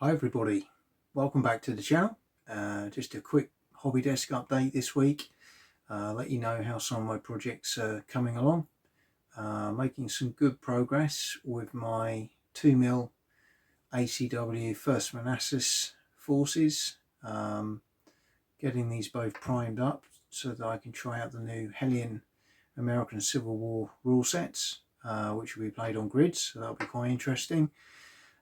Hi everybody, welcome back to the channel. Just a quick Hobbydesk update this week. Let you know how some of my projects are coming along. Making some good progress with my 2mm ACW First Manassas forces. Getting these both primed up so that I can try out the new Hellion American Civil War rule sets, which will be played on grids, so that'll be quite interesting.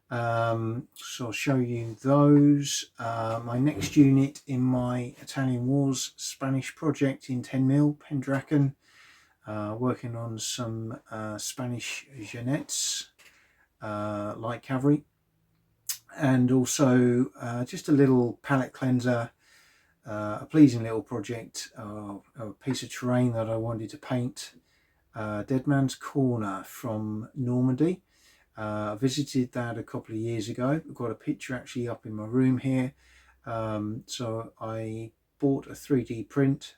So I'll show you those. My next unit in my Italian Wars Spanish project in 10mm Pendragon, working on some Spanish Jinettes, light cavalry, and also just a little palette cleanser, a pleasing little project, a piece of terrain that I wanted to paint, Dead Man's Corner from Normandy. I visited that a couple of years ago. I've got a picture actually up in my room here. So I bought a 3D print,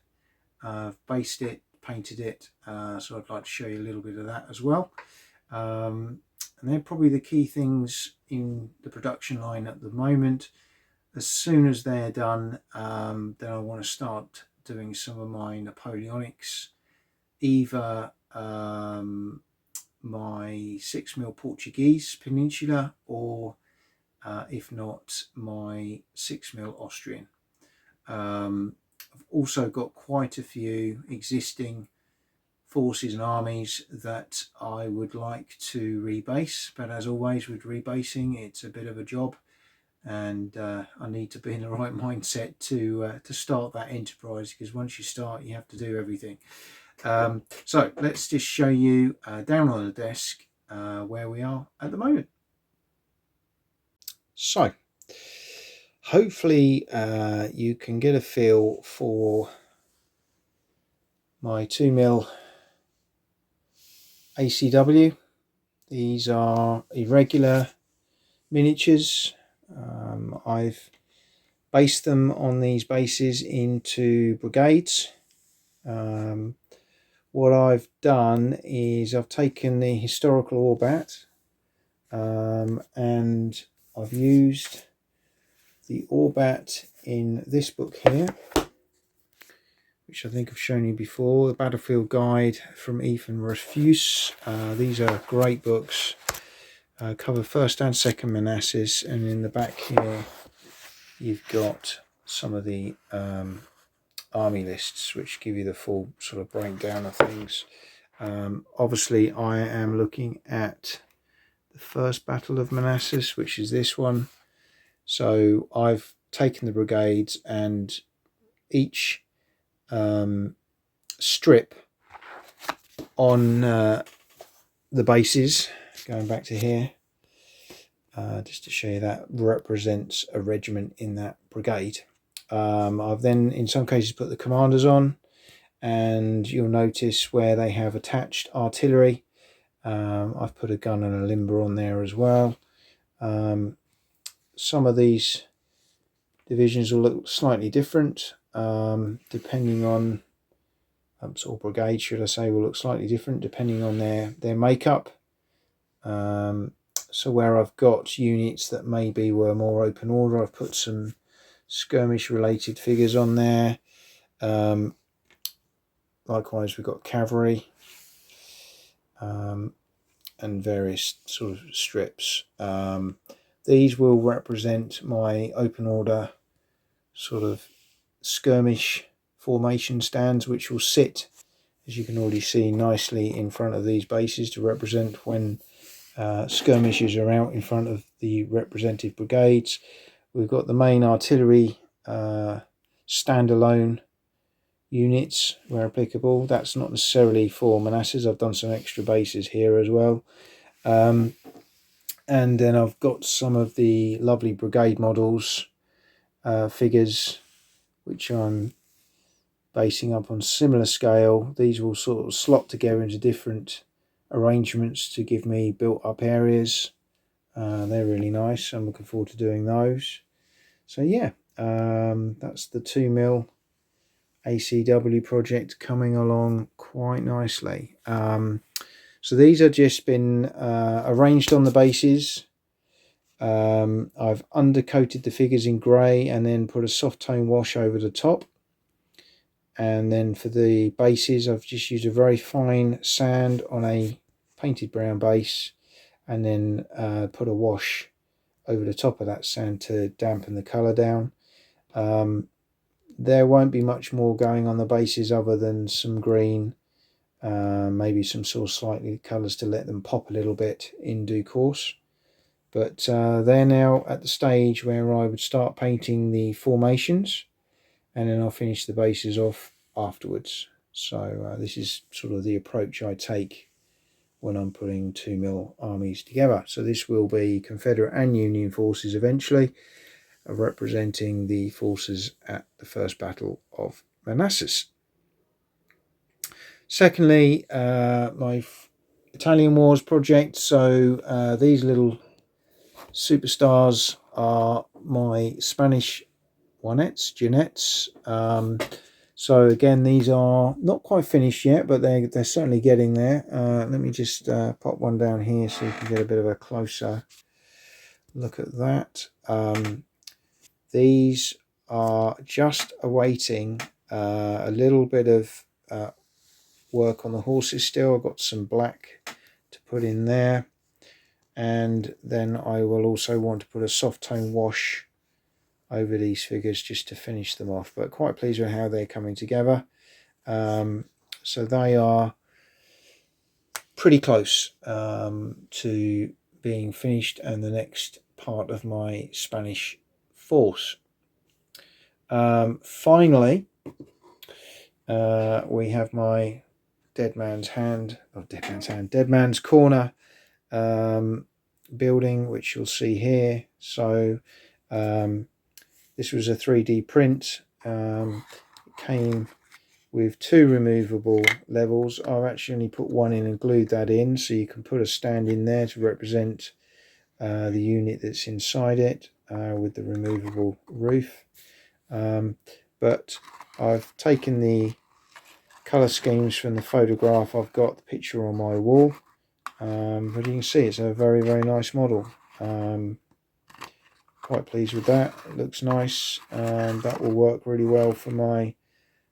based it, painted it. So I'd like to show you a little bit of that as well. And they're probably the key things in the production line at the moment. As soon as they're done, then I want to start doing some of my Napoleonics, either my 6mm Portuguese Peninsular, or if not, my 6mm Austrian. I've also got quite a few existing forces and armies that I would like to rebase, but as always with rebasing, it's a bit of a job, and I need to be in the right mindset to start that enterprise, because once you start you have to do everything. So let's just show you down on the desk where we are at the moment. So hopefully you can get a feel for my 2mm ACW. These are irregular miniatures. I've based them on these bases into brigades. What I've done is I've taken the historical Orbat, and I've used the Orbat in this book here, which I think I've shown you before, the Battlefield Guide from Ethan Refuse. These are great books, cover 1st and 2nd Manassas, and in the back here you've got some of the army lists which give you the full sort of breakdown of things. Obviously I am looking at the first Battle of Manassas, which is this one. So I've taken the brigades, and each strip on the bases, going back to here, just to show you, that represents a regiment in that brigade. I've then in some cases put the commanders on, and you'll notice where they have attached artillery. I've put a gun and a limber on there as well. Some of these divisions will look slightly different, depending on, or brigades should I say, will look slightly different depending on their makeup. So where I've got units that maybe were more open order, I've put some skirmish related figures on there. Likewise we've got cavalry, and various sort of strips. These will represent my open order sort of skirmish formation stands, which will sit, as you can already see, nicely in front of these bases to represent when skirmishes are out in front of the represented brigades. We've got the main artillery standalone units where applicable. That's not necessarily for Manassas. I've done some extra bases here as well. And then I've got some of the lovely brigade models figures, which I'm basing up on similar scale. These will sort of slot together into different arrangements to give me built up areas. They're really nice. I'm looking forward to doing those. So yeah, that's the 2mm ACW project coming along quite nicely. So these have just been arranged on the bases, I've undercoated the figures in grey and then put a soft tone wash over the top. And then for the bases, I've just used a very fine sand on a painted brown base, and then put a wash over the top of that sand to dampen the colour down. There won't be much more going on the bases other than some green, maybe some sort of slightly colours to let them pop a little bit in due course. But they're now at the stage where I would start painting the formations, and then I'll finish the bases off afterwards. So this is sort of the approach I take when I'm putting 2mm armies together. So this will be Confederate and Union forces eventually, representing the forces at the First Battle of Manassas. Secondly, my Italian Wars project. So these little superstars are my Spanish Jinettes. So again, these are not quite finished yet, but they're certainly getting there. Let me just pop one down here so you can get a bit of a closer look at that. These are just awaiting a little bit of work on the horses still. I've got some black to put in there, and then I will also want to put a soft tone wash over these figures just to finish them off, but quite pleased with how they're coming together. So they are pretty close to being finished and the next part of my Spanish force. Finally, we have my Dead Man's Corner building, which you'll see here. So this was a 3D print. It came with 2 removable levels. I've actually only put one in and glued that in, so you can put a stand in there to represent the unit that's inside it with the removable roof. But I've taken the colour schemes from the photograph. I've got the picture on my wall, but you can see it's a very, very nice model. Quite pleased with that. It looks nice, and that will work really well for my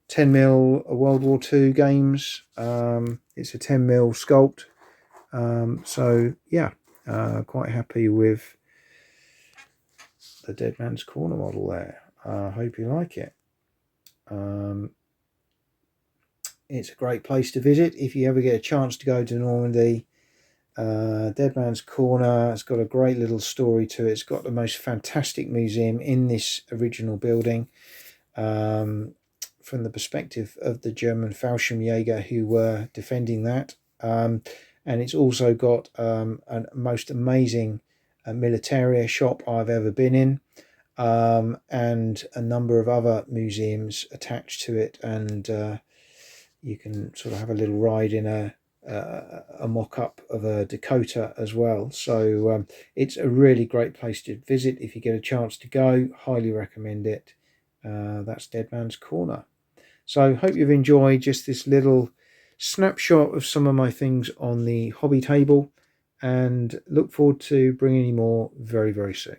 10mm World War II games. It's a 10mm sculpt, so yeah, quite happy with the Dead Man's Corner model there. I hope you like it. It's a great place to visit if you ever get a chance to go to Normandy. Dead Man's Corner, it's got a great little story to it. It's got the most fantastic museum in this original building, from the perspective of the German Fallschirmjäger who were defending that. And it's also got a most amazing militaria shop I've ever been in, and a number of other museums attached to it, and you can sort of have a little ride in a mock-up of a Dakota as well. So it's a really great place to visit if you get a chance to go. Highly recommend it. That's Dead Man's Corner. So hope you've enjoyed just this little snapshot of some of my things on the hobby table, and look forward to bringing you more very, very soon.